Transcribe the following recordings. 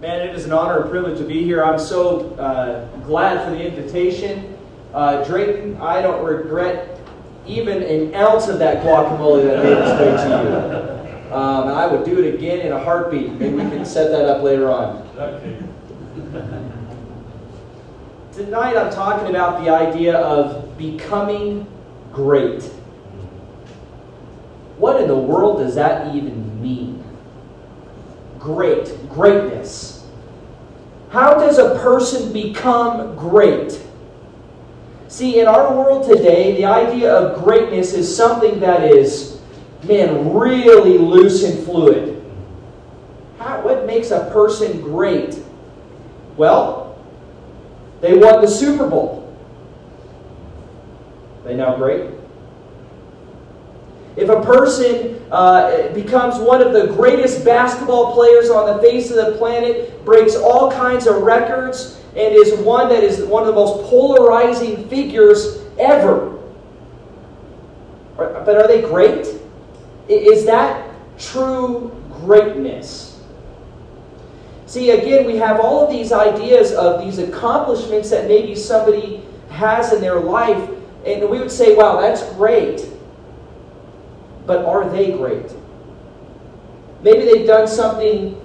Man, it is an honor and privilege to be here. I'm so glad for the invitation. Drayton, I don't regret even an ounce of that guacamole that made its way to you. And I would do it again in a heartbeat. Maybe we can set that up later on. Okay. Tonight I'm talking about the idea of becoming great. What in the world does that even mean? Greatness. How does a person become great? See, in our world today, the idea of greatness is something that is, really loose and fluid. What makes a person great? Well, they won the Super Bowl. They now great? If a person becomes one of the greatest basketball players on the face of the planet, breaks all kinds of records, and is one that is one of the most polarizing figures ever. But are they great? Is that true greatness? See, again, we have all of these ideas of these accomplishments that maybe somebody has in their life, and we would say, wow, that's great. But are they great? Maybe they've done something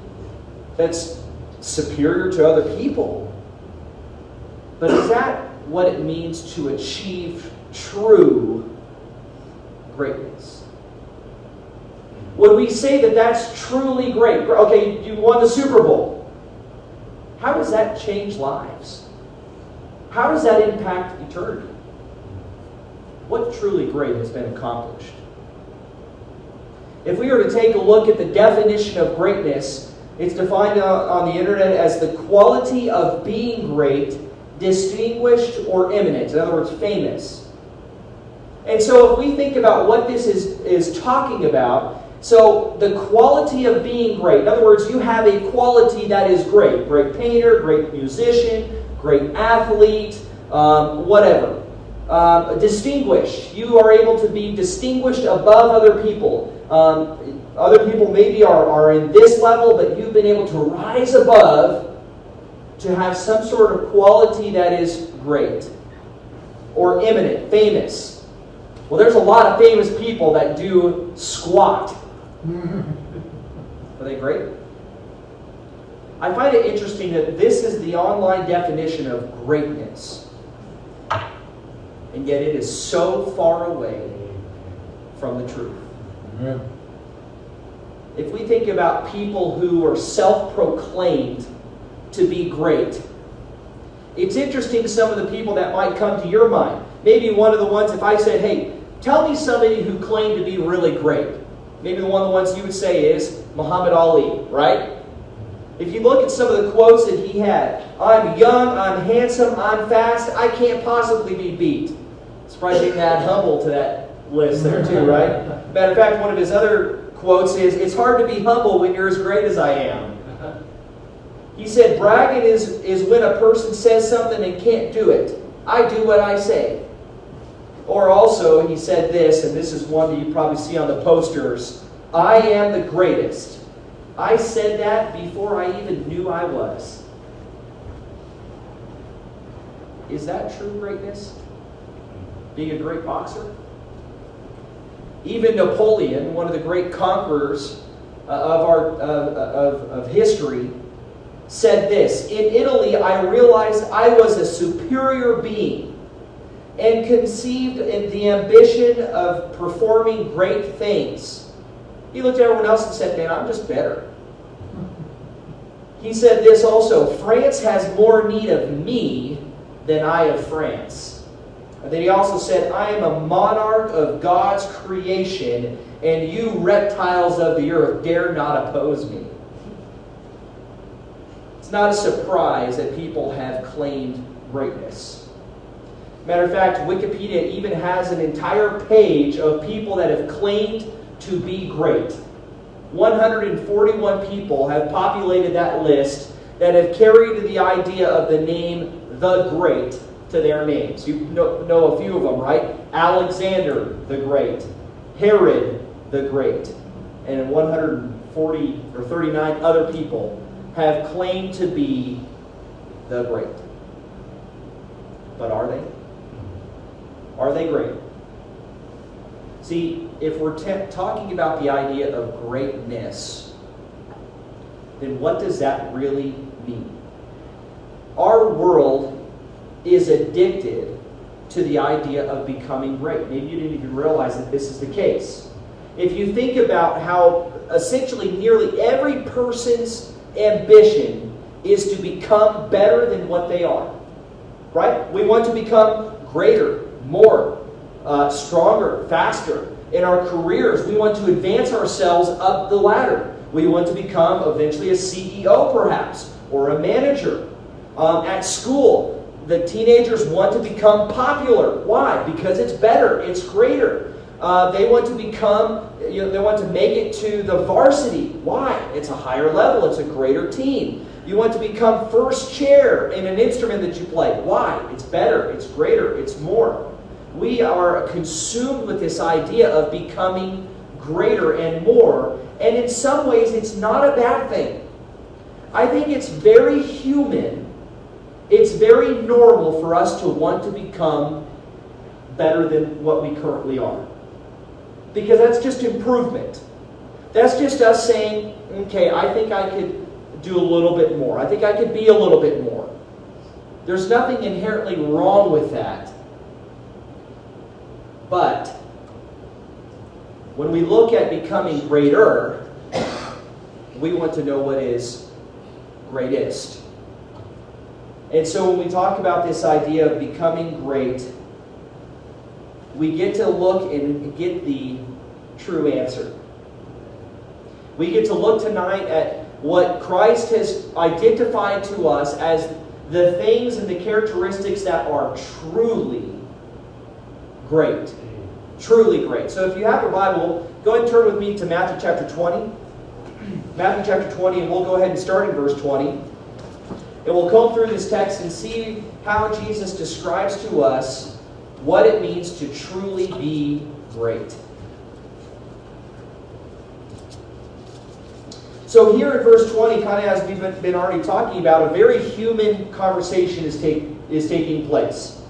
that's superior to other people. But is that what it means to achieve true greatness? Would we say that that's truly great? Okay, you won the Super Bowl. How does that change lives? How does that impact eternity? What truly great has been accomplished? If we were to take a look at the definition of greatness, it's defined on the internet as the quality of being great, distinguished, or eminent. In other words, famous. And so if we think about what this is talking about, so the quality of being great, in other words, you have a quality that is great. Great painter, great musician, great athlete, whatever. Distinguished. You are able to be distinguished above other people. Other people maybe are in this level, but you've been able to rise above to have some sort of quality that is great. Or eminent, famous. Well, there's a lot of famous people that do squat. Are they great? I find it interesting that this is the online definition of greatness. And yet it is so far away from the truth. Amen. If we think about people who are self-proclaimed to be great, it's interesting some of the people that might come to your mind. Maybe one of the ones, if I said, hey, tell me somebody who claimed to be really great. Maybe one of the ones you would say is Muhammad Ali, right? If you look at some of the quotes that he had, I'm young, I'm handsome, I'm fast, I can't possibly be beat. It's probably didn't add humble to that list there too, right? Matter of fact, one of his other quotes is, it's hard to be humble when you're as great as I am. He said, bragging is when a person says something and can't do it. I do what I say. Or also, he said this, and this is one that you probably see on the posters, I am the greatest. I said that before I even knew I was. Is that true greatness? Being a great boxer? Even Napoleon, one of the great conquerors of history, said this, in Italy I realized I was a superior being and conceived in the ambition of performing great things. He looked at everyone else and said, man, I'm just better. He said this also, France has more need of me than I of France. And then he also said, I am a monarch of God's creation, and you reptiles of the earth dare not oppose me. It's not a surprise that people have claimed greatness. Matter of fact, Wikipedia even has an entire page of people that have claimed to be great. 141 people have populated that list that have carried the idea of the name The Great to their names. You know a few of them, right? Alexander the Great, Herod the Great, and 140 or 39 other people have claimed to be the great. But are they? Are they great? See, if we're talking about the idea of greatness, then what does that really mean? Our world is addicted to the idea of becoming great. Maybe you didn't even realize that this is the case. If you think about how essentially nearly every person's ambition is to become better than what they are. Right? We want to become greater, more, stronger, faster. In our careers, we want to advance ourselves up the ladder. We want to become eventually a CEO perhaps, or a manager. At school, the teenagers want to become popular. Why? Because it's better, it's greater. They want to become, they want to make it to the varsity. Why? It's a higher level, it's a greater team. You want to become first chair in an instrument that you play. Why? It's better, it's greater, it's more. We are consumed with this idea of becoming greater and more. And in some ways, it's not a bad thing. I think it's very human. It's very normal for us to want to become better than what we currently are. Because that's just improvement. That's just us saying, okay, I think I could do a little bit more. I think I could be a little bit more. There's nothing inherently wrong with that. But when we look at becoming greater, we want to know what is greatest. And so when we talk about this idea of becoming great, we get to look and get the true answer. We get to look tonight at what Christ has identified to us as the things and the characteristics that are truly great. Truly great. So if you have your Bible, go ahead and turn with me to Matthew chapter 20. Matthew chapter 20, and we'll go ahead and start in verse 20. And we'll comb through this text and see how Jesus describes to us what it means to truly be great. So here in verse 20, kind of as we've been already talking about, a very human conversation is taking place.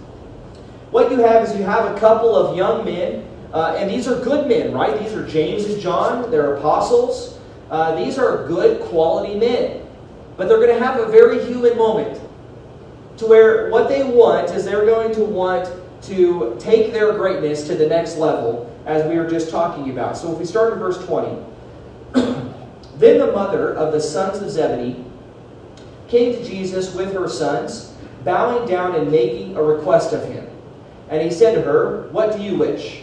What you have is you have a couple of young men, and these are good men, right? These are James and John. They're apostles. These are good quality men. But they're going to have a very human moment to where what they want is they're going to want to take their greatness to the next level, as we were just talking about. So if we start in verse 20. Then the mother of the sons of Zebedee came to Jesus with her sons, bowing down and making a request of him. And he said to her, "What do you wish?"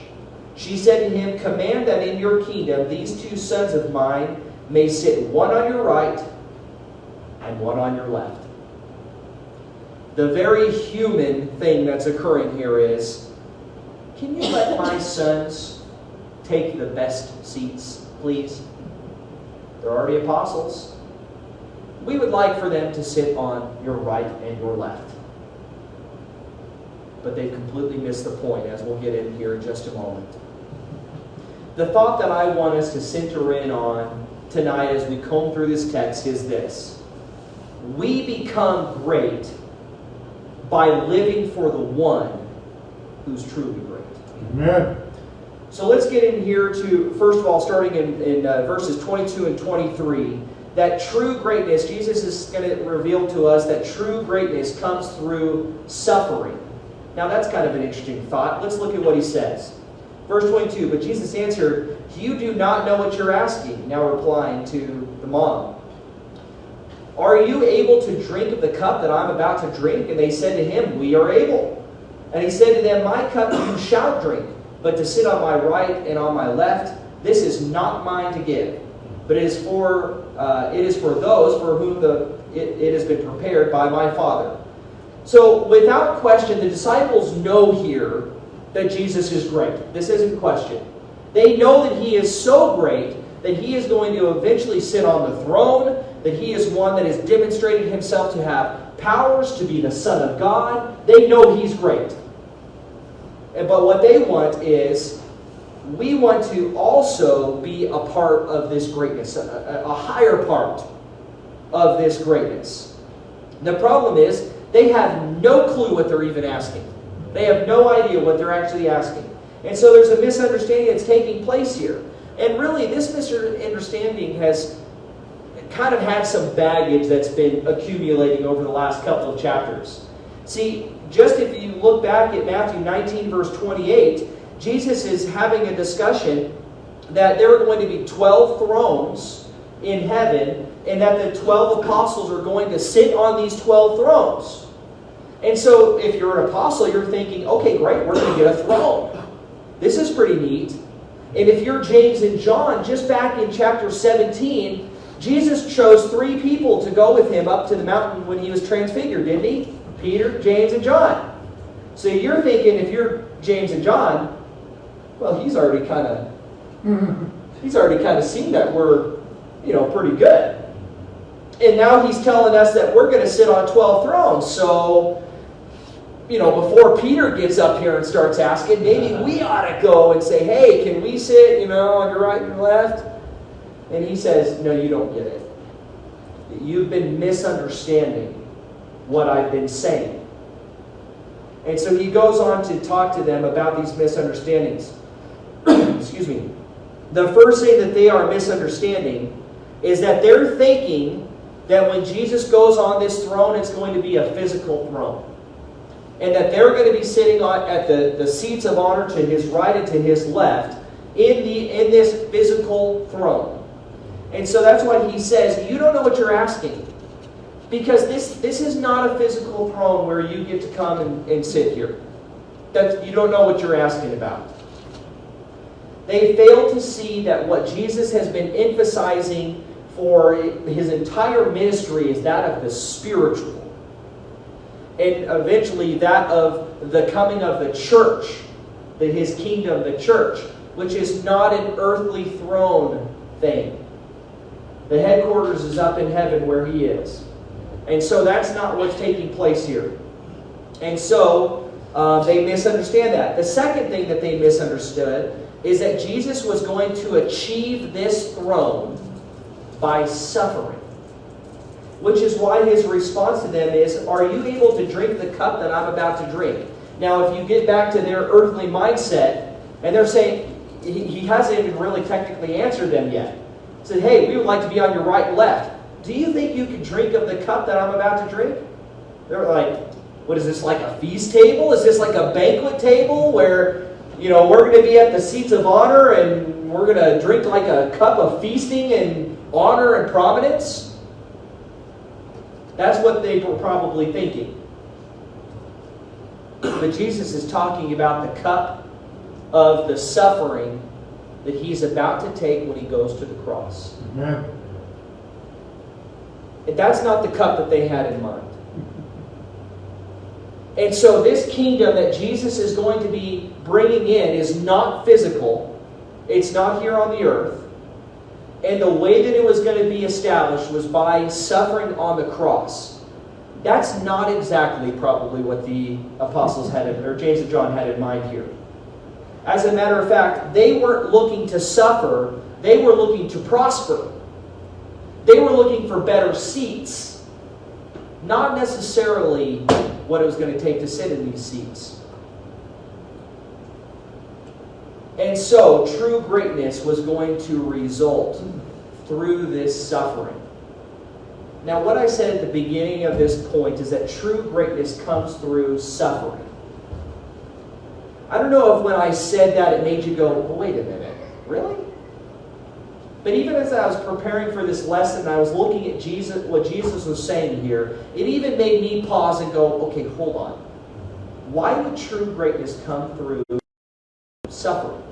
She said to him, "Command that in your kingdom these two sons of mine may sit one on your right and one on your left." The very human thing that's occurring here is, can you let my sons take the best seats, please? They're already apostles. We would like for them to sit on your right and your left. But they've completely missed the point, as we'll get in here in just a moment. The thought that I want us to center in on tonight as we comb through this text is this. We become great by living for the one who's truly great. Amen. So let's get in here to, first of all, starting in verses 22 and 23, that true greatness, Jesus is going to reveal to us that true greatness comes through suffering. Now that's kind of an interesting thought. Let's look at what he says. Verse 22, but Jesus answered, "You do not know what you're asking," now replying to the mom. "Are you able to drink of the cup that I'm about to drink?" And they said to him, "We are able." And he said to them, "My cup you shall drink, but to sit on my right and on my left, this is not mine to give, but it is for those for whom it has been prepared by my Father." So without question, the disciples know here that Jesus is great. This isn't question. They know that he is so great that he is going to eventually sit on the throne, that he is one that has demonstrated himself to have powers, to be the Son of God. They know he's great. But what they want is, we want to also be a part of this greatness, a higher part. of this greatness. The problem is, they have no clue what they're even asking. They have no idea what they're actually asking. And so there's a misunderstanding that's taking place here. And really, this misunderstanding has kind of had some baggage that's been accumulating over the last couple of chapters. See, just if you look back at Matthew 19, verse 28, Jesus is having a discussion that there are going to be 12 thrones in heaven, and that the 12 apostles are going to sit on these 12 thrones. And so if you're an apostle, you're thinking, okay, great, we're going to get a throne. This is pretty neat. And if you're James and John, just back in chapter 17, Jesus chose 3 people to go with him up to the mountain when he was transfigured, didn't he? Peter, James, and John. So you're thinking, if you're James and John, well, he's already kind of seen that we're, pretty good. And now he's telling us that we're going to sit on 12 thrones. So, before Peter gets up here and starts asking, maybe we ought to go and say, hey, can we sit, on your right and your left? And he says, no, you don't get it. You've been misunderstanding what I've been saying. And so he goes on to talk to them about these misunderstandings. Excuse me. The first thing that they are misunderstanding is that they're thinking that when Jesus goes on this throne, it's going to be a physical throne. And that they're going to be sitting at the seats of honor to his right and to his left in this physical throne. And so that's why he says, you don't know what you're asking. Because this is not a physical throne where you get to come and sit here. You don't know what you're asking about. They fail to see that what Jesus has been emphasizing for his entire ministry is that of the spiritual. And eventually that of the coming of the church, his kingdom, the church, which is not an earthly throne thing. The headquarters is up in heaven where he is. And so that's not what's taking place here. And so they misunderstand that. The second thing that they misunderstood is that Jesus was going to achieve this throne by suffering. Which is why his response to them is, are you able to drink the cup that I'm about to drink? Now, if you get back to their earthly mindset, and they're saying, he hasn't even really technically answered them yet. He said, hey, we would like to be on your right and left. Do you think you can drink of the cup that I'm about to drink? They're like, what is this, like a feast table? Is this like a banquet table where, we're going to be at the seats of honor and we're going to drink like a cup of feasting and honor and prominence? That's what they were probably thinking. But Jesus is talking about the cup of the suffering that he's about to take when he goes to the cross. Amen. And that's not the cup that they had in mind. And so this kingdom that Jesus is going to be bringing in is not physical. It's not here on the earth. And the way that it was going to be established was by suffering on the cross. That's not exactly probably what the apostles had, or James and John had in mind here. As a matter of fact, they weren't looking to suffer. They were looking to prosper. They were looking for better seats. Not necessarily what it was going to take to sit in these seats. And so, true greatness was going to result through this suffering. Now, what I said at the beginning of this point is that true greatness comes through suffering. I don't know if when I said that it made you go, well, wait a minute, really? But even as I was preparing for this lesson, I was looking at Jesus, what Jesus was saying here, it even made me pause and go, okay, hold on. Why would true greatness come through suffering?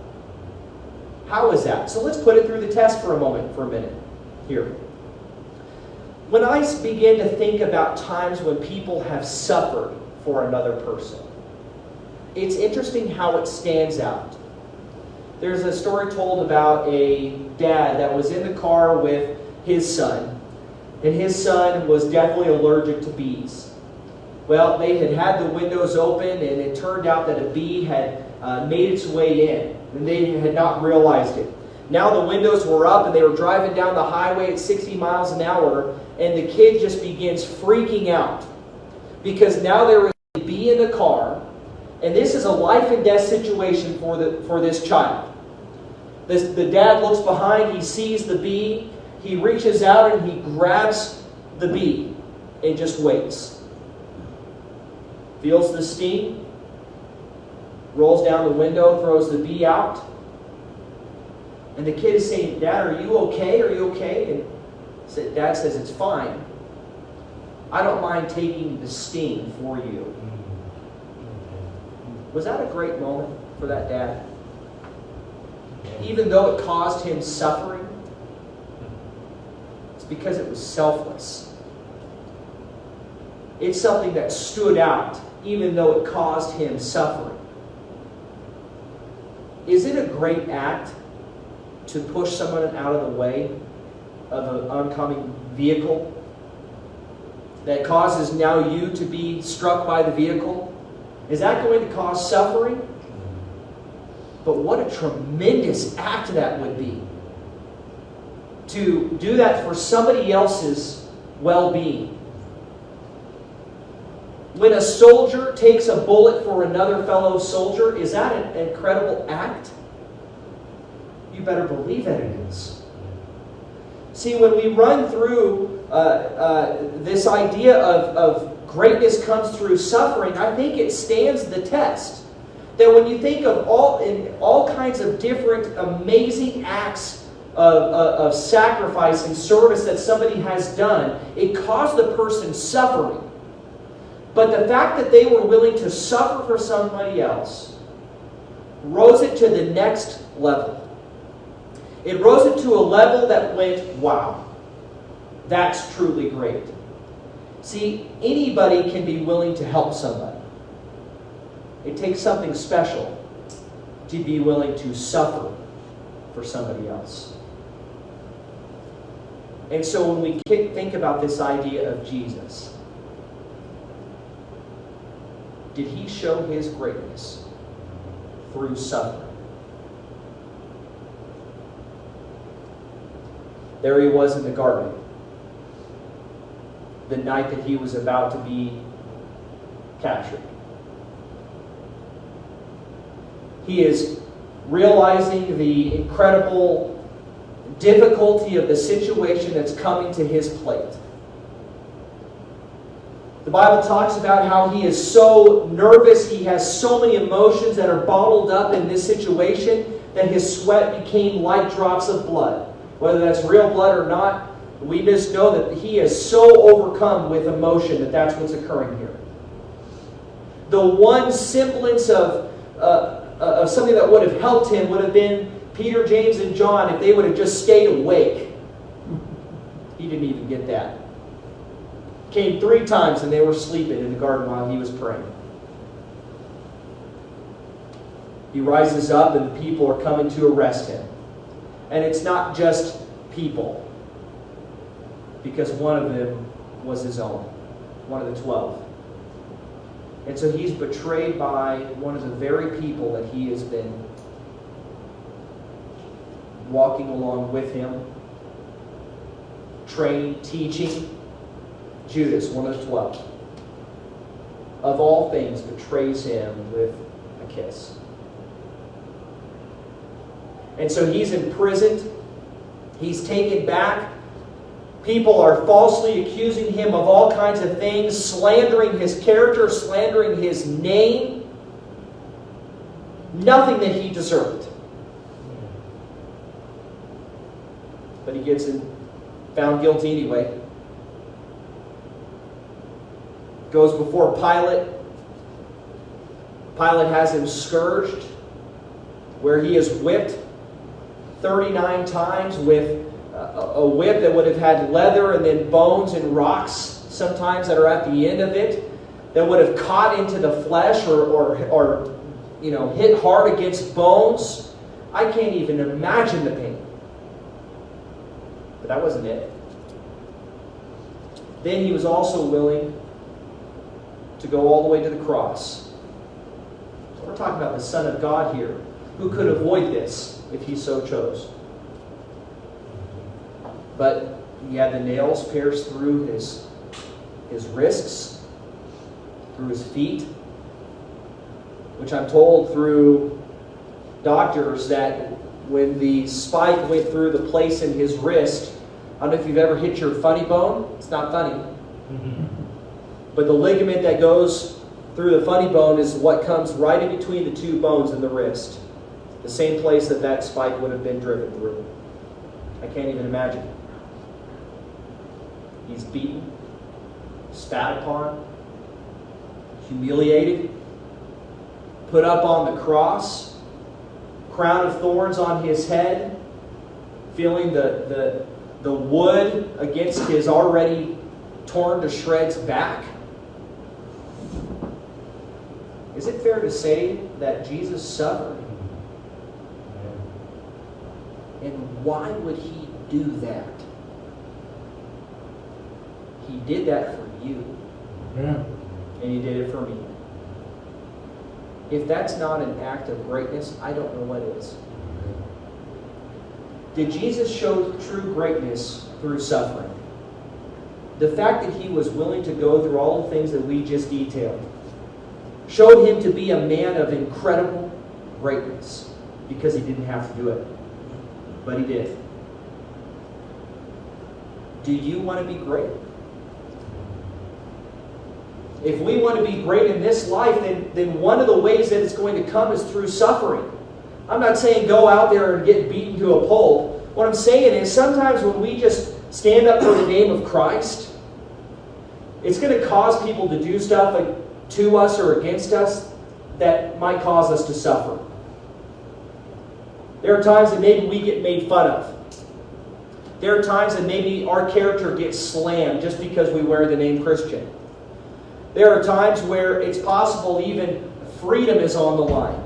How is that? So let's put it through the test for a minute here. When I begin to think about times when people have suffered for another person, it's interesting how it stands out. There's a story told about a dad that was in the car with his son, and his son was definitely allergic to bees. Well, they had the windows open, and it turned out that a bee had made its way in, and they had not realized it. Now the windows were up, and they were driving down the highway at 60 miles an hour, and the kid just begins freaking out. Because now there is a bee in the car, and this is a life and death situation for this child. The dad looks behind, he sees the bee, he reaches out and he grabs the bee and just waits. Feels the sting, rolls down the window, throws the bee out. And the kid is saying, "Dad, are you okay? Are you okay?" And Dad says, "It's fine. I don't mind taking the sting for you." Was that a great moment for that dad? Even though it caused him suffering, it's because it was selfless. It's something that stood out, even though it caused him suffering. Is it a great act to push someone out of the way of an oncoming vehicle that causes now you to be struck by the vehicle? Is that going to cause suffering? But what a tremendous act that would be. To do that for somebody else's well-being. When a soldier takes a bullet for another fellow soldier, is that an incredible act? You better believe that it is. See, when we run through this idea of greatness comes through suffering, I think it stands the test. That when you think of all kinds of different amazing acts of sacrifice and service that somebody has done, it caused the person suffering. But the fact that they were willing to suffer for somebody else rose it to the next level. It rose it to a level that went, wow, that's truly great. See, anybody can be willing to help somebody. It takes something special to be willing to suffer for somebody else. And so when we think about this idea of Jesus, did he show his greatness through suffering? There he was in the garden, the night that he was about to be captured. He is realizing the incredible difficulty of the situation that's coming to his plate. The Bible talks about how he is so nervous, he has so many emotions that are bottled up in this situation that his sweat became like drops of blood. Whether that's real blood or not, we just know that he is so overcome with emotion that that's what's occurring here. The one semblance of something that would have helped him would have been Peter, James, and John if they would have just stayed awake. He didn't even get that. Came 3 times and they were sleeping in the garden while he was praying. He rises up and the people are coming to arrest him. And it's not just people, because one of them was his own, one of the 12. And so he's betrayed by one of the very people that he has been walking along with him, training, teaching. Judas, one of the 12, of all things, betrays him with a kiss. And so he's imprisoned. He's taken back. People are falsely accusing him of all kinds of things, slandering his character, slandering his name. Nothing that he deserved. But he gets found guilty anyway. Goes before Pilate. Pilate has him scourged, where he is whipped 39 times with a whip that would have had leather and then bones and rocks sometimes that are at the end of it, that would have caught into the flesh or hit hard against bones. I can't even imagine the pain. But that wasn't it. Then he was also willing to go all the way to the cross. So we're talking about the Son of God here, who could avoid this if he so chose. But He had the nails pierced through his wrists, through his feet, which I'm told through doctors that when the spike went through the place in his wrist, I don't know if you've ever hit your funny bone. It's not funny. But the ligament that goes through the funny bone is what comes right in between the two bones in the wrist. The same place that that spike would have been driven through. I can't even imagine. He's beaten, spat upon, humiliated, put up on the cross, crown of thorns on his head, feeling the wood against his already torn to shreds back. Is it fair to say that Jesus suffered? And why would he do that? He did that for you. And he did it for me. If that's not an act of greatness, I don't know what is. Did Jesus show true greatness through suffering? The fact that he was willing to go through all the things that we just detailed showed him to be a man of incredible greatness because he didn't have to do it. But he did. Do you want to be great? If we want to be great in this life, then one of the ways that it's going to come is through suffering. I'm not saying go out there and get beaten to a pulp. What I'm saying is sometimes when we just stand up for the name of Christ, it's going to cause people to do stuff to us or against us that might cause us to suffer. There are times that maybe we get made fun of. There are times that maybe our character gets slammed just because we wear the name Christian. There are times where it's possible even freedom is on the line.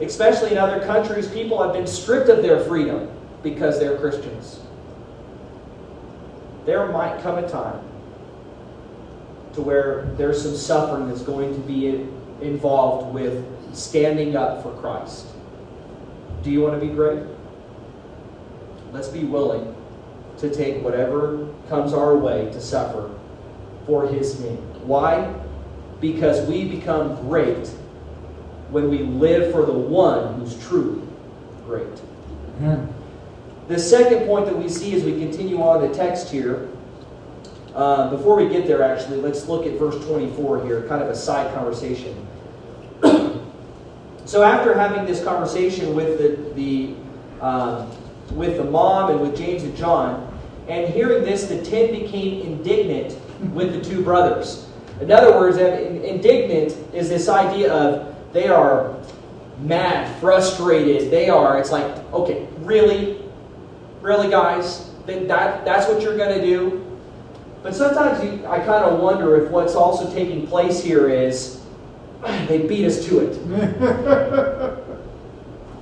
Especially in other countries, people have been stripped of their freedom because they're Christians. There might come a time to where there's some suffering that's going to be involved with standing up for Christ. Do you want to be great? Let's be willing to take whatever comes our way to suffer for His name. Why? Because we become great when we live for the one who's truly great. The second point that we see as we continue on the text here, before we get there actually, let's look at verse 24 here, kind of a side conversation. So after having this conversation with the mom and with James and John, and hearing this, the 10 became indignant with the two brothers. In other words, indignant is this idea of they are mad, frustrated. It's like, okay, really? Really, guys? That's what you're going to do? But sometimes I kind of wonder if what's also taking place here is they beat us to it.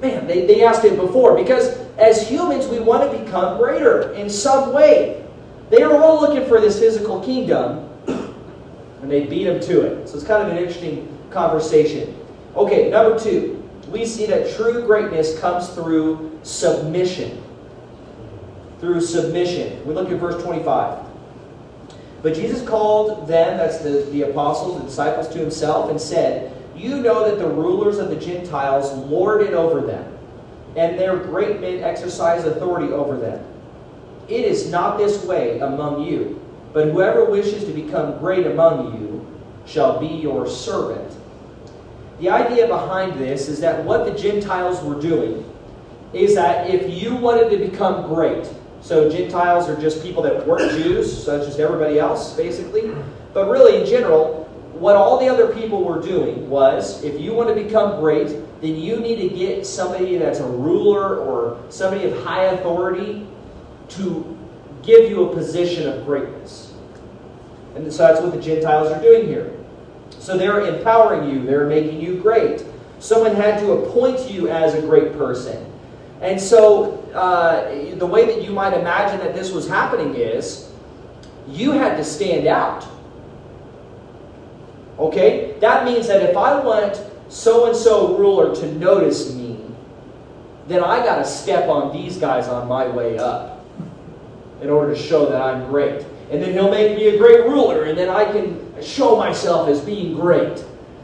Man, they asked it before. Because as humans, we want to become greater in some way. They are all looking for this physical kingdom, and they beat them to it. So it's kind of an interesting conversation. Okay, number 2. We see that true greatness comes through submission. Through submission. We look at verse 25. But Jesus called them, that's the apostles, the disciples, to himself and said, "You know that the rulers of the Gentiles lord it over them, and their great men exercise authority over them. It is not this way among you, but whoever wishes to become great among you shall be your servant." The idea behind this is that what the Gentiles were doing is that if you wanted to become great, so Gentiles are just people that weren't Jews, such as everybody else, basically. But really, in general, what all the other people were doing was, if you want to become great, then you need to get somebody that's a ruler or somebody of high authority to give you a position of greatness. And so that's what the Gentiles are doing here. So they're empowering you. They're making you great. Someone had to appoint you as a great person. And so the way that you might imagine that this was happening is you had to stand out. Okay? That means that if I want so-and-so ruler to notice me, then I got to step on these guys on my way up. in order to show that I'm great. And then he'll make me a great ruler, and then I can show myself as being great.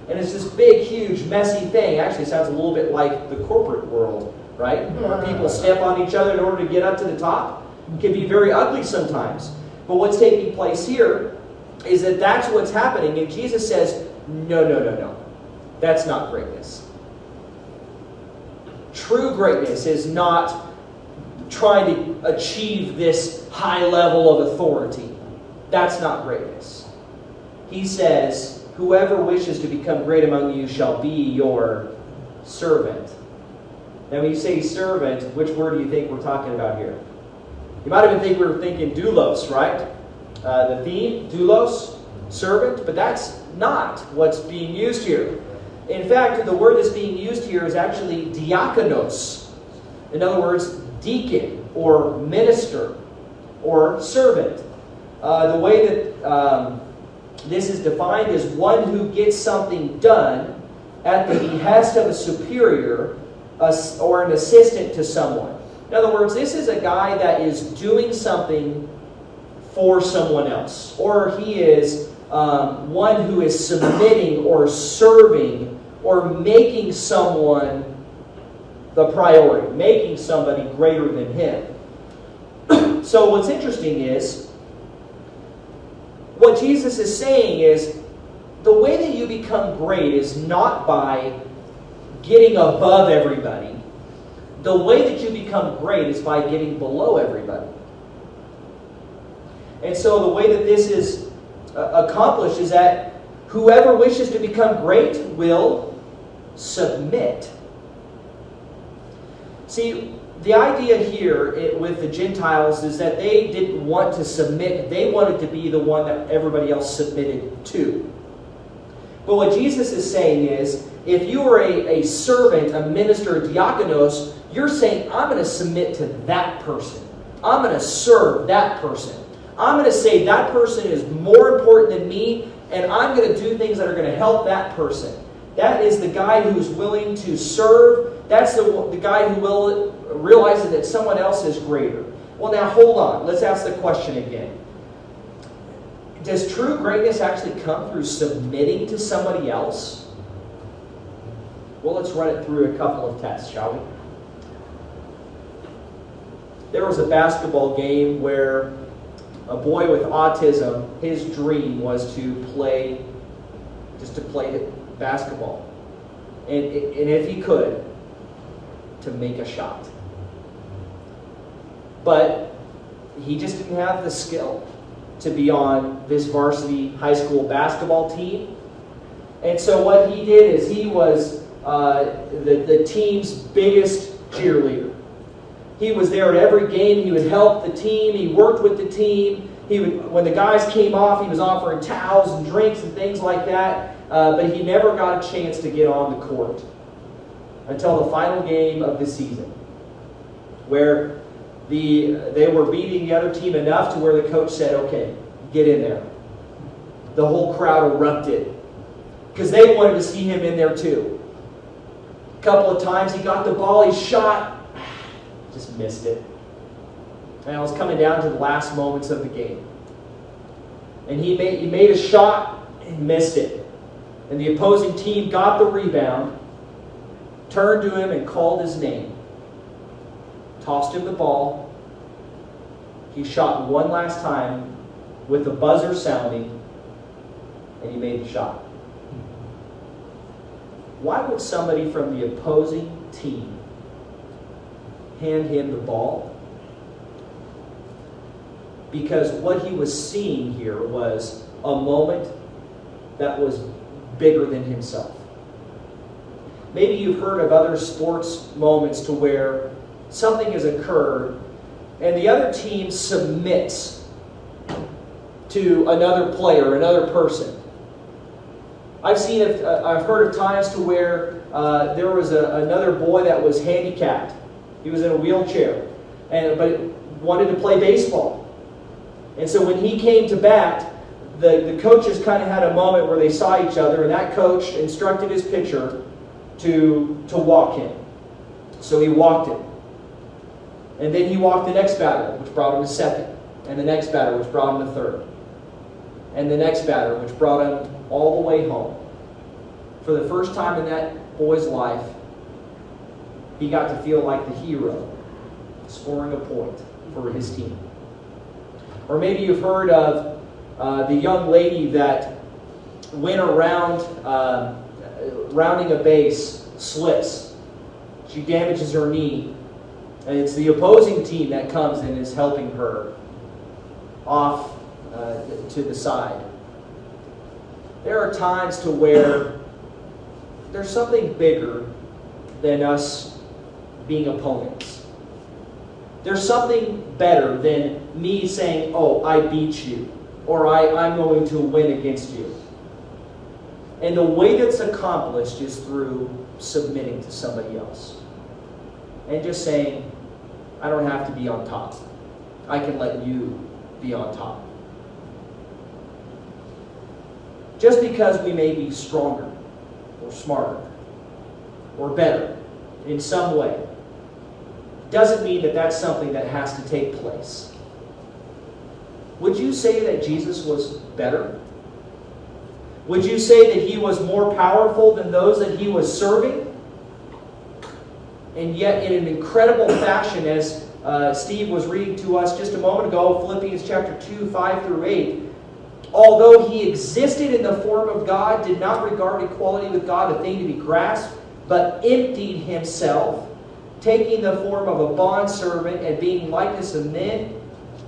And it's this big, huge, messy thing. Actually, it sounds a little bit like the corporate world, right? Where people step on each other in order to get up to the top. It can be very ugly sometimes. But what's taking place here is that that's what's happening. And Jesus says, no, no, no, no. That's not greatness. True greatness is not trying to achieve this high level of authority. That's not greatness. He says, whoever wishes to become great among you shall be your servant. Now when you say servant, which word do you think we're talking about here? You might even think we were thinking doulos, right? The theme, doulos, servant, but that's not what's being used here. In fact, the word that's being used here is actually diakonos. In other words, deacon or minister or servant. The way that this is defined is one who gets something done at the behest of a superior or an assistant to someone. In other words, this is a guy that is doing something for someone else. Or he is one who is submitting or serving or making someone the priority, making somebody greater than him. So what's interesting is, what Jesus is saying is, the way that you become great is not by getting above everybody. The way that you become great is by getting below everybody. And so the way that this is accomplished is that whoever wishes to become great will submit. See, the idea here with the Gentiles is that they didn't want to submit. They wanted to be the one that everybody else submitted to. But what Jesus is saying is, if you are a servant, a minister, a diakonos, you're saying, I'm going to submit to that person. I'm going to serve that person. I'm going to say that person is more important than me, and I'm going to do things that are going to help that person. That is the guy who's willing to serve. That's the guy who will realize that someone else is greater. Well, now hold on. Let's ask the question again. Does true greatness actually come through submitting to somebody else? Well, let's run it through a couple of tests, shall we? There was a basketball game where a boy with autism, his dream was to play basketball. And if he could, to make a shot. But he just didn't have the skill to be on this varsity high school basketball team. And so what he did is he was the team's biggest cheerleader. He was there at every game. He would help the team. He worked with the team. When the guys came off, he was offering towels and drinks and things like that. But he never got a chance to get on the court until the final game of the season, where they were beating the other team enough to where the coach said, okay, get in there. The whole crowd erupted because they wanted to see him in there too. A couple of times he got the ball, he shot, just missed it. And I was coming down to the last moments of the game. And he made a shot and missed it. And the opposing team got the rebound, turned to him and called his name. Tossed him the ball. He shot one last time with the buzzer sounding, and he made the shot. Why would somebody from the opposing team hand him the ball? Because what he was seeing here was a moment that was bigger than himself. Maybe you've heard of other sports moments to where something has occurred and the other team submits to another player, another person. I've heard of times to where there was another boy that was handicapped. He was in a wheelchair, but wanted to play baseball. And so when he came to bat, the coaches kind of had a moment where they saw each other, and that coach instructed his pitcher to walk him. So he walked him. And then he walked the next batter, which brought him to second. And the next batter, which brought him to third. And the next batter, which brought him all the way home. For the first time in that boy's life, he got to feel like the hero, scoring a point for his team. Or maybe you've heard of the young lady that went around rounding a base, slips. She damages her knee, and it's the opposing team that comes and is helping her off to the side. There are times to where there's something bigger than us being opponents. There's something better than me saying, oh, I beat you, or I'm going to win against you. And the way that's accomplished is through submitting to somebody else. And just saying, I don't have to be on top. I can let you be on top. Just because we may be stronger, or smarter, or better in some way, doesn't mean that that's something that has to take place. Would you say that Jesus was better? Would you say that he was more powerful than those that he was serving? And yet, in an incredible fashion, as Steve was reading to us just a moment ago, Philippians chapter 2, 5 through 8, although he existed in the form of God, did not regard equality with God a thing to be grasped, but emptied himself, taking the form of a bondservant and being likeness of men,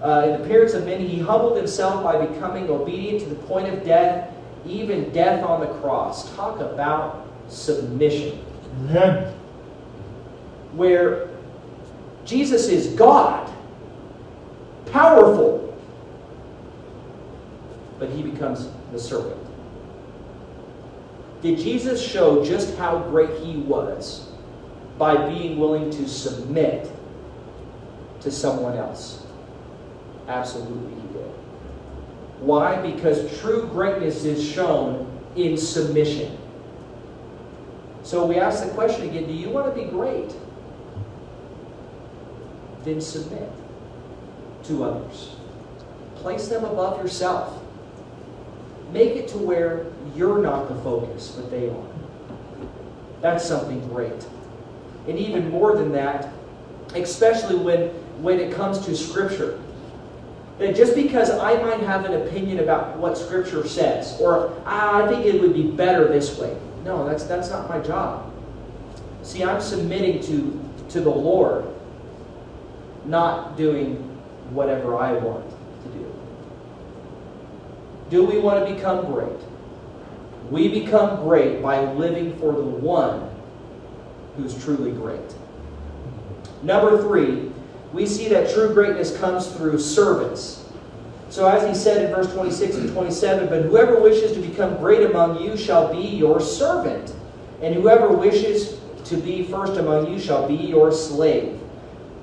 in appearance of men, he humbled himself by becoming obedient to the point of death, even death on the cross. Talk about submission. Amen. Where Jesus is God, powerful, but he becomes the servant. Did Jesus show just how great he was by being willing to submit to someone else? Absolutely he did. Why? Because true greatness is shown in submission. So we ask the question again, do you want to be great? Then submit to others. Place them above yourself. Make it to where you're not the focus, but they are. That's something great. And even more than that, especially when it comes to Scripture, that just because I might have an opinion about what Scripture says, or I think it would be better this way. No, that's not my job. See, I'm submitting to the Lord, not doing whatever I want to do. Do we want to become great? We become great by living for the one who's truly great. Number 3, we see that true greatness comes through service. So as he said in verse 26 and 27, but whoever wishes to become great among you shall be your servant, and whoever wishes to be first among you shall be your slave.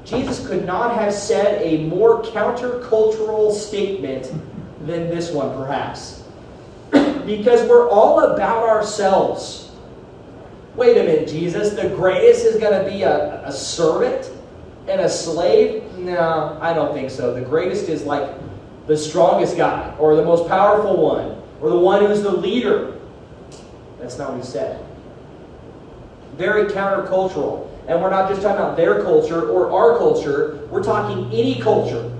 Jesus could not have said a more countercultural statement than this one, perhaps. Because we're all about ourselves. Wait a minute, Jesus, the greatest is going to be a servant and a slave? No, I don't think so. The greatest is like the strongest guy, or the most powerful one, or the one who's the leader. That's not what he said. Very countercultural. And we're not just talking about their culture or our culture. We're talking any culture.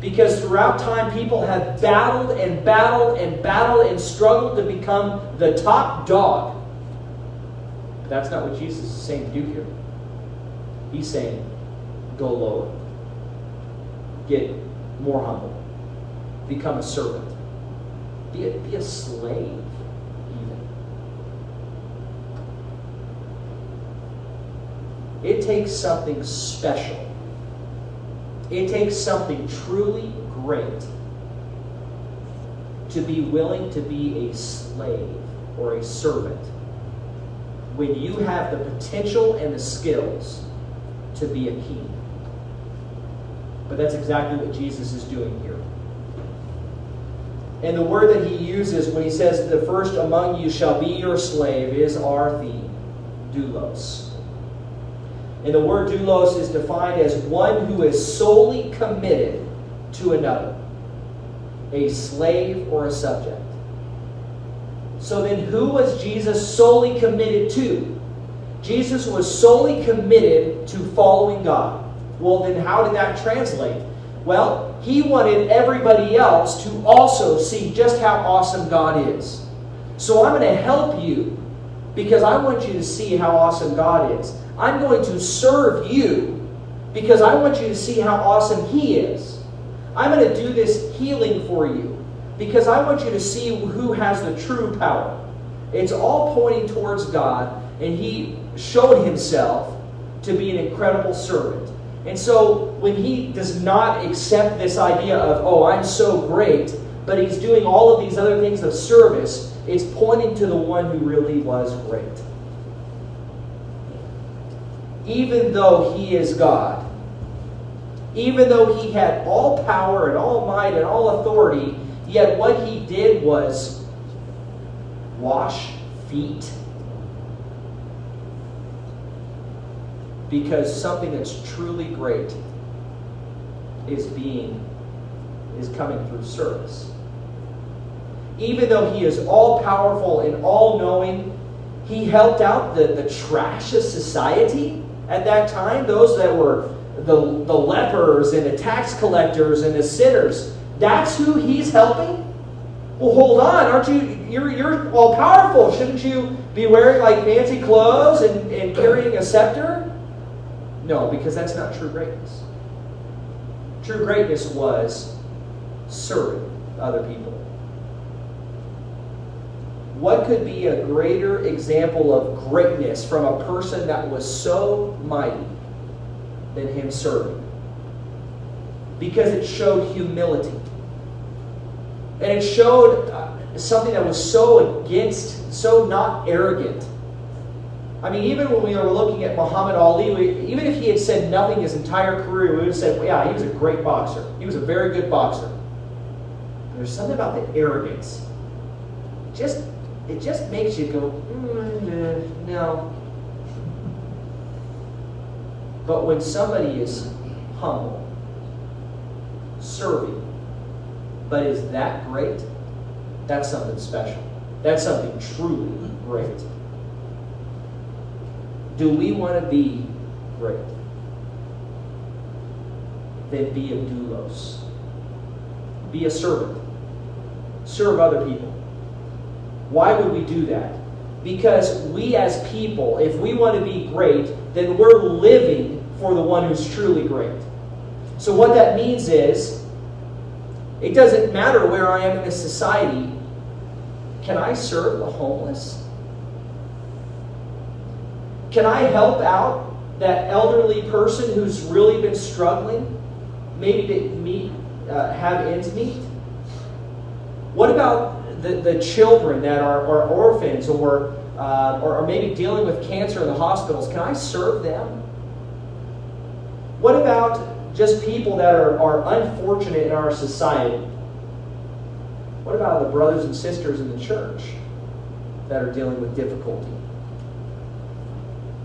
Because throughout time, people have battled and battled and battled and struggled to become the top dog. But that's not what Jesus is saying to do here. He's saying, go lower. Get more humble. Become a servant. Be a slave, even. It takes something special. It takes something truly great to be willing to be a slave or a servant when you have the potential and the skills to be a king. But that's exactly what Jesus is doing here. And the word that he uses when he says, the first among you shall be your slave, is our theme, doulos. And the word doulos is defined as one who is solely committed to another, a slave or a subject. So then who was Jesus solely committed to? Jesus was solely committed to following God. Well, then how did that translate? Well, he wanted everybody else to also see just how awesome God is. So I'm going to help you because I want you to see how awesome God is. I'm going to serve you because I want you to see how awesome He is. I'm going to do this healing for you because I want you to see who has the true power. It's all pointing towards God, and He showed Himself to be an incredible servant. And so when He does not accept this idea of, oh, I'm so great, but He's doing all of these other things of service, it's pointing to the one who really was great. Even though He is God, even though He had all power and all might and all authority, yet what He did was wash feet. Because something that's truly great is coming through service. Even though He is all-powerful and all-knowing, He helped out the trash of society at that time, those that were the lepers and the tax collectors and the sinners. That's who He's helping? Well, hold on, aren't you're all-powerful. Shouldn't you be wearing like fancy clothes and carrying a scepter? No, because that's not true greatness. True greatness was serving other people. What could be a greater example of greatness from a person that was so mighty than Him serving? Because it showed humility. And it showed something that was so not arrogant. I mean, even when we were looking at Muhammad Ali, even if he had said nothing his entire career, we would have said, well, yeah, he was a great boxer. He was a very good boxer. But there's something about the arrogance. It just makes you go, no. But when somebody is humble, serving, but is that great, that's something special. That's something truly great. Do we want to be great? Then be a doulos. Be a servant. Serve other people. Why would we do that? Because we as people, if we want to be great, then we're living for the one who's truly great. So what that means is, it doesn't matter where I am in this society. Can I serve the homeless? Can I help out that elderly person who's really been struggling? Maybe to have ends meet? What about the children that are orphans or maybe dealing with cancer in the hospitals? Can I serve them? What about just people that are unfortunate in our society? What about the brothers and sisters in the church that are dealing with difficulty?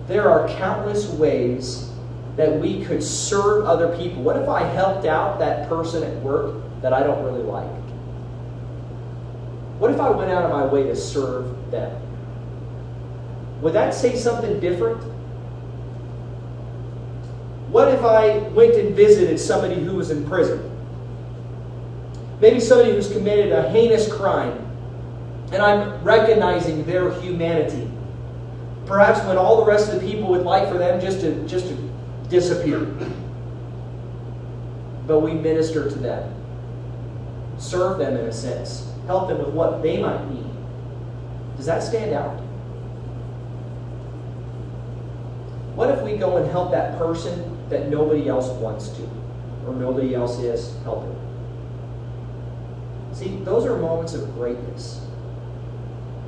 There are countless ways that we could serve other people. What if I helped out that person at work that I don't really like? What if I went out of my way to serve them? Would that say something different? What if I went and visited somebody who was in prison? Maybe somebody who's committed a heinous crime, and I'm recognizing their humanity. Perhaps when all the rest of the people would like for them just to disappear. But we minister to them. Serve them in a sense. Help them with what they might need. Does that stand out? What if we go and help that person that nobody else wants to, or nobody else is helping? See, those are moments of greatness.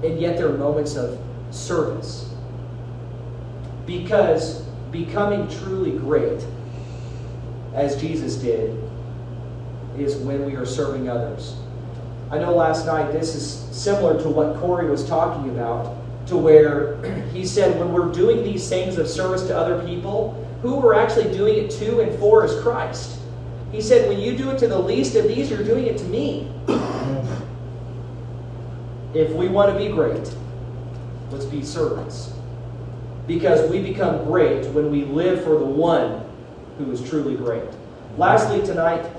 And yet they're moments of service. Because becoming truly great, as Jesus did, is when we are serving others. I know last night this is similar to what Corey was talking about, to where he said when we're doing these things of service to other people, who we're actually doing it to and for is Christ. He said, when you do it to the least of these, you're doing it to me. If we want to be great, let's be servants. Because we become great when we live for the one who is truly great. Lastly, tonight,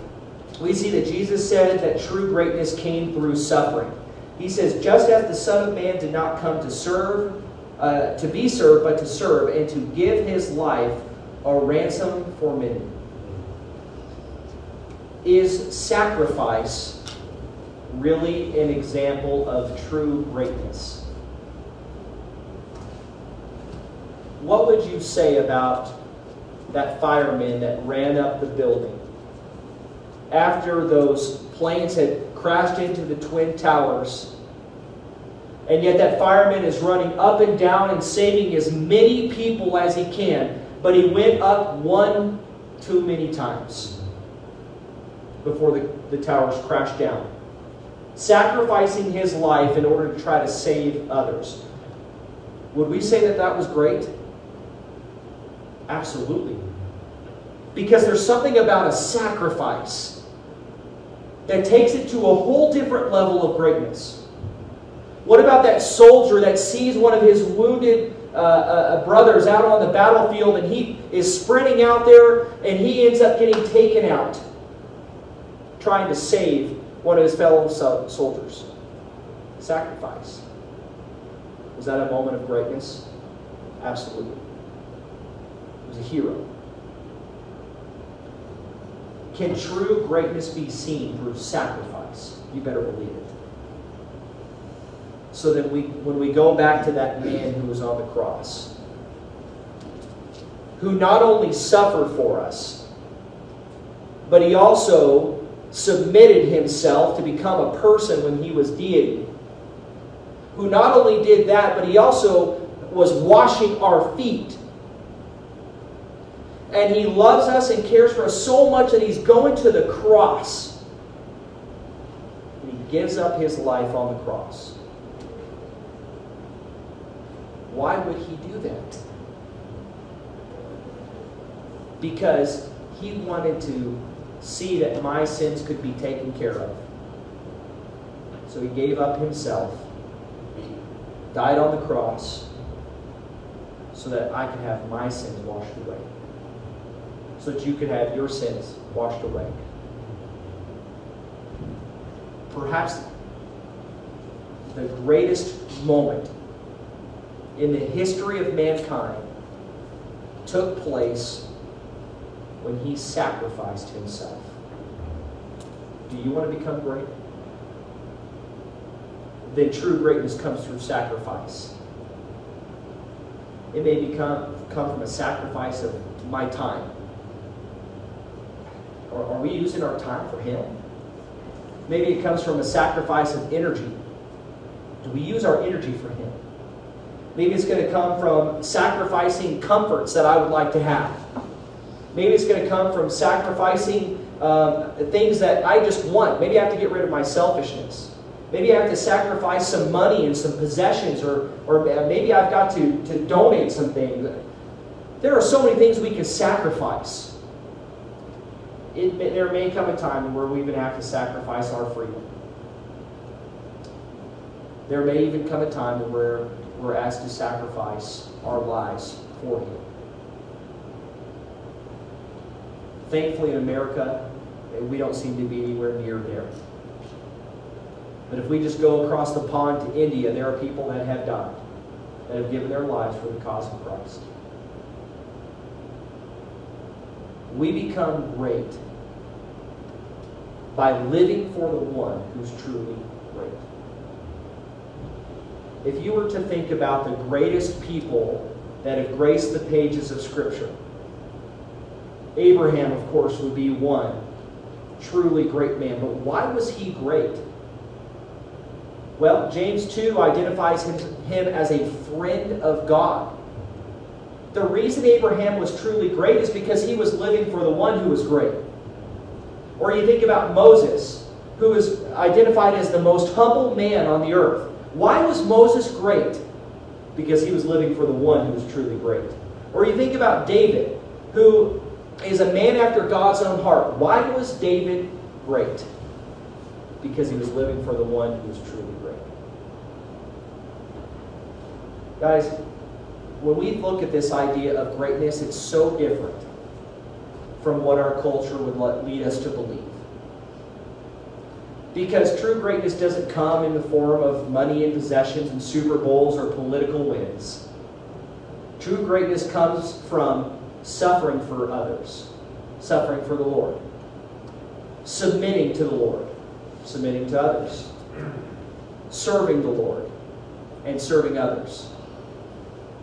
we see that Jesus said that true greatness came through suffering. He says, just as the Son of Man did not come to serve, to be served, but to serve, and to give his life a ransom for many. Is sacrifice really an example of true greatness? What would you say about that fireman that ran up the building after those planes had crashed into the Twin Towers, and yet that fireman is running up and down and saving as many people as he can, but he went up one too many times before the towers crashed down, sacrificing his life in order to try to save others? Would we say that that was great? Absolutely. Because there's something about a sacrifice that takes it to a whole different level of greatness. What about that soldier that sees one of his wounded brothers out on the battlefield, and he is sprinting out there and he ends up getting taken out trying to save one of his fellow soldiers? Sacrifice. Was that a moment of greatness? Absolutely. He was a hero. Can true greatness be seen through sacrifice? You better believe it. So that when we go back to that man who was on the cross, who not only suffered for us, but he also submitted himself to become a person when he was deity, who not only did that, but he also was washing our feet. And he loves us and cares for us so much that he's going to the cross. And he gives up his life on the cross. Why would he do that? Because he wanted to see that my sins could be taken care of. So he gave up himself, died on the cross, so that I could have my sins washed away. So that you could have your sins washed away. Perhaps the greatest moment in the history of mankind took place when he sacrificed himself. Do you want to become great? Then true greatness comes through sacrifice. It may come from a sacrifice of my time. Or are we using our time for him? Maybe it comes from a sacrifice of energy. Do we use our energy for him? Maybe it's going to come from sacrificing comforts that I would like to have. Maybe it's going to come from sacrificing things that I just want. Maybe I have to get rid of my selfishness. Maybe I have to sacrifice some money and some possessions, or maybe I've got to donate some things. There are so many things we can sacrifice. There may come a time where we even have to sacrifice our freedom. There may even come a time where we're asked to sacrifice our lives for him. Thankfully, in America, we don't seem to be anywhere near there. But if we just go across the pond to India, there are people that have died, that have given their lives for the cause of Christ. We become great by living for the one who's truly great. If you were to think about the greatest people that have graced the pages of Scripture, Abraham, of course, would be one truly great man. But why was he great? Well, James 2 identifies him as a friend of God. The reason Abraham was truly great is because he was living for the one who was great. Or you think about Moses, who is identified as the most humble man on the earth. Why was Moses great? Because he was living for the one who was truly great. Or you think about David, who is a man after God's own heart. Why was David great? Because he was living for the one who was truly great. Guys, when we look at this idea of greatness, it's so different from what our culture would lead us to believe. Because true greatness doesn't come in the form of money and possessions and Super Bowls or political wins. True greatness comes from suffering for others, suffering for the Lord, submitting to the Lord, submitting to others, serving the Lord and serving others,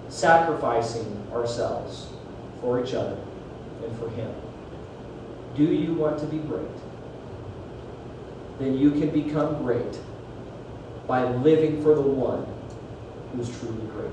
sacrificing ourselves for each other and for Him. Do you want to be great? Then you can become great by living for the one who's truly great.